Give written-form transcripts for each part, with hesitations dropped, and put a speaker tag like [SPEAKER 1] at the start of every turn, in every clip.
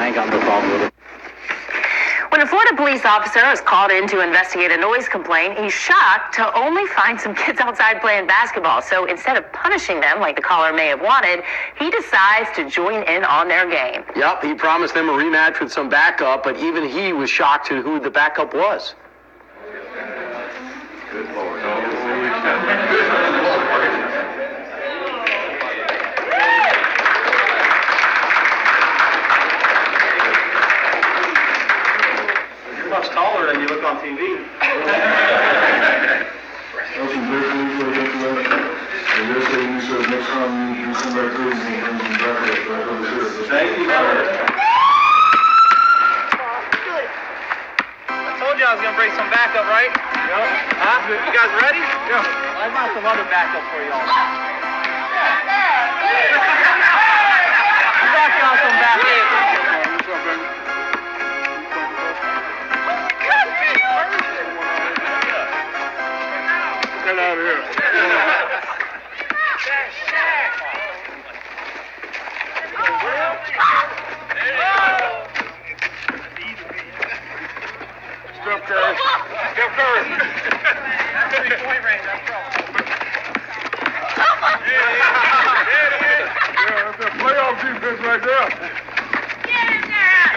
[SPEAKER 1] I ain't got no problem with it.
[SPEAKER 2] When a Florida police officer is called in to investigate a noise complaint, he's shocked to only find some kids outside playing basketball. So instead of punishing them like the caller may have wanted, he decides to join in on their game.
[SPEAKER 3] Yep, he promised them a rematch with some backup, but even he was shocked to who the backup was.
[SPEAKER 4] Good Lord.
[SPEAKER 5] Much taller than you look on TV. Thank you, sir. I told you I was going to bring some backup, right? Yep. Huh? You guys ready? Yeah. I brought some other backup for y'all. I brought y'all some backup.
[SPEAKER 4] Get out of here. Steph Curry. Steph Curry.
[SPEAKER 5] Point range, that's trouble.
[SPEAKER 4] Yeah, that's a playoff defense right there.
[SPEAKER 6] Get in there!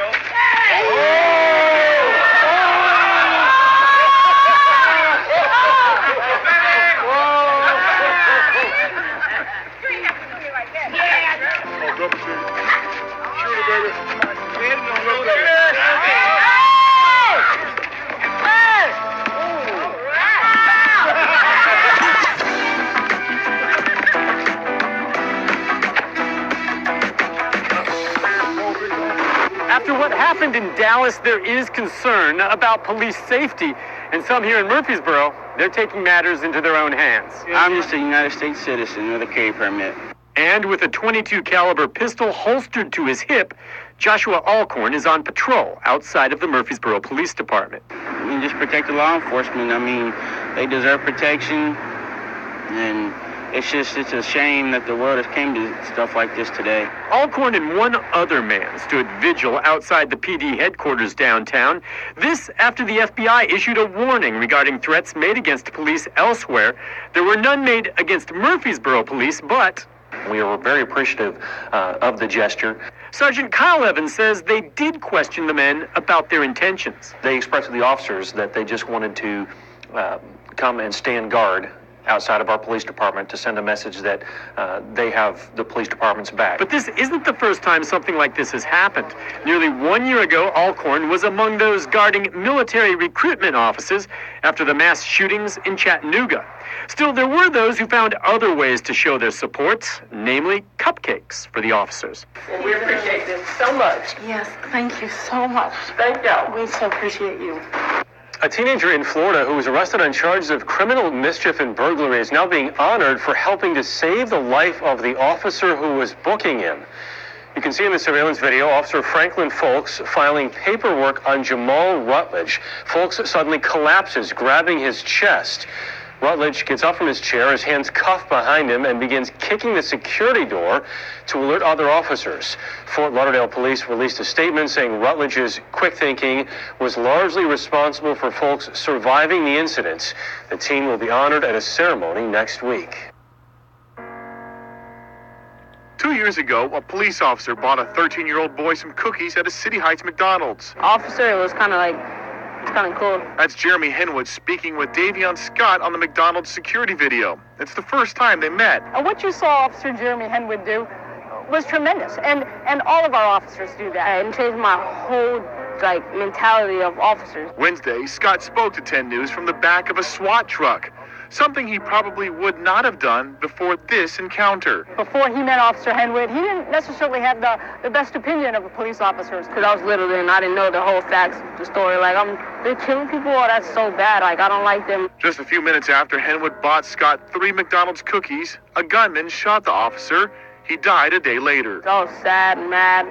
[SPEAKER 4] Oh, double team. Shoot it, baby.
[SPEAKER 7] After what happened in Dallas, there is concern about police safety, and some here in Murfreesboro, they're taking matters into their own hands.
[SPEAKER 1] I'm just a United States citizen with a carry permit.
[SPEAKER 7] And with a .22 caliber pistol holstered to his hip, Joshua Alcorn is on patrol outside of the Murfreesboro Police Department.
[SPEAKER 1] I mean, just protect the law enforcement. I mean, they deserve protection, and it's a shame that the world has came to stuff like this today.
[SPEAKER 7] Alcorn and one other man stood vigil outside the PD headquarters downtown. This after the FBI issued a warning regarding threats made against police elsewhere. There were none made against Murfreesboro police, but
[SPEAKER 3] We were very appreciative of the gesture.
[SPEAKER 7] Sergeant Kyle Evans says they did question the men about their intentions.
[SPEAKER 3] They expressed to the officers that they just wanted to come and stand guard outside of our police department to send a message that they have the police department's back.
[SPEAKER 7] But this isn't the first time something like this has happened. Nearly 1 year ago, Alcorn was among those guarding military recruitment offices after the mass shootings in Chattanooga. Still, there were those who found other ways to show their support, namely cupcakes for the officers.
[SPEAKER 8] We appreciate this so much.
[SPEAKER 6] Yes, thank you so much.
[SPEAKER 8] Thank y'all.
[SPEAKER 6] We so appreciate you.
[SPEAKER 7] A teenager in Florida who was arrested on charges of criminal mischief and burglary is now being honored for helping to save the life of the officer who was booking him. You can see in the surveillance video Officer Franklin Folks filing paperwork on Jamal Rutledge. Folks suddenly collapses, grabbing his chest. Rutledge gets up from his chair, his hands cuffed behind him, and begins kicking the security door to alert other officers. Fort Lauderdale police released a statement saying Rutledge's quick thinking was largely responsible for Folks surviving the incident. The teen will be honored at a ceremony next week.
[SPEAKER 4] 2 years ago, a police officer bought a 13-year-old boy some cookies at a City Heights McDonald's.
[SPEAKER 8] Officer, it was kind of cool.
[SPEAKER 4] That's Jeremy Henwood speaking with Davion Scott on the McDonald's security video. It's the first time they met.
[SPEAKER 8] What you saw Officer Jeremy Henwood do was tremendous, and all of our officers do that. It changed my whole mentality of officers.
[SPEAKER 4] Wednesday, Scott spoke to 10 News from the back of a SWAT truck, something he probably would not have done before this encounter.
[SPEAKER 8] Before he met Officer Henwood, he didn't necessarily have the best opinion of police officers. Because I was little and I didn't know the whole facts of the story. They're killing people, oh, that's so bad. I don't like them.
[SPEAKER 4] Just a few minutes after Henwood bought Scott 3 McDonald's cookies, a gunman shot the officer. He died a day later.
[SPEAKER 8] I was sad and mad.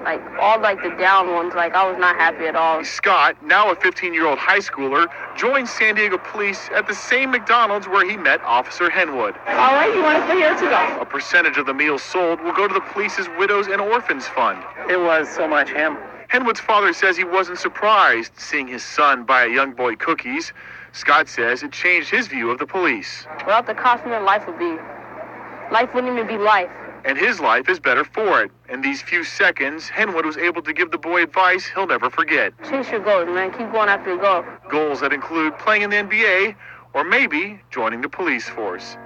[SPEAKER 8] Like, all, like, the down ones, like, I was not happy at all.
[SPEAKER 4] Scott, now a 15-year-old high schooler, joined San Diego police at the same McDonald's where he met Officer Henwood.
[SPEAKER 6] All right, you want it for here to go?
[SPEAKER 4] A percentage of the meals sold will go to the police's Widows and Orphans Fund.
[SPEAKER 5] It was so much him.
[SPEAKER 4] Henwood's father says he wasn't surprised seeing his son buy a young boy cookies. Scott says it changed his view of the police.
[SPEAKER 8] Without the cops, life wouldn't even be life.
[SPEAKER 4] And his life is better for it. In these few seconds, Henwood was able to give the boy advice he'll never forget.
[SPEAKER 8] Chase your goals, man. Keep going after your goal.
[SPEAKER 4] Goals that include playing in the NBA or maybe joining the police force.